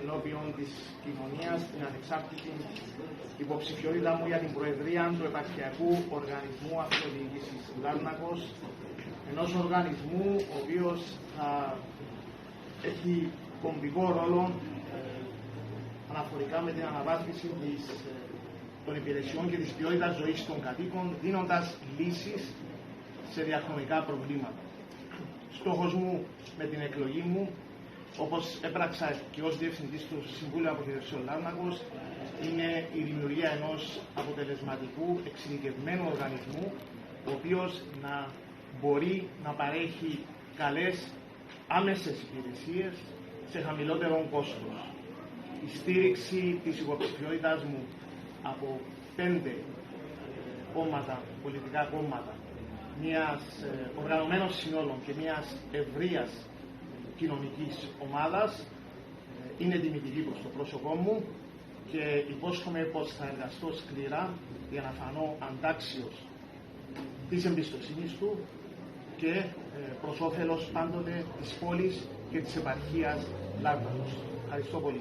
ενώπιον της κοινωνίας την ανεξάρτητη υποψηφιότητα μου για την Προεδρία του Επαρχιακού Οργανισμού Αυτοδιοίκησης Λάρνακος, ενός οργανισμού ο οποίος θα έχει κομβικό ρόλο αναφορικά με την αναβάθμιση των υπηρεσιών και της ποιότητας ζωής των κατοίκων, δίνοντας λύσεις σε διαχρονικά προβλήματα. Στόχος μου με την εκλογή μου, όπως έπραξα και ως Διευθυντής του Συμβούλου Αποχαιρετήσεων Λάρνακος, είναι η δημιουργία ενός αποτελεσματικού, εξειδικευμένου οργανισμού, ο οποίος να μπορεί να παρέχει καλές άμεσες υπηρεσίες σε χαμηλότερο κόστος. Η στήριξη της υποψηφιότητάς μου από 5 πολιτικά κόμματα, μιας οργανωμένων συνόλων και μιας ευρείας κοινωνικής ομάδας είναι τιμητική προς το πρόσωπό μου και υπόσχομαι πως θα εργαστώ σκληρά για να φανώ αντάξιος της εμπιστοσύνης του και προς όφελος πάντοτε της πόλης και της επαρχίας Λάρνακος. Ευχαριστώ πολύ.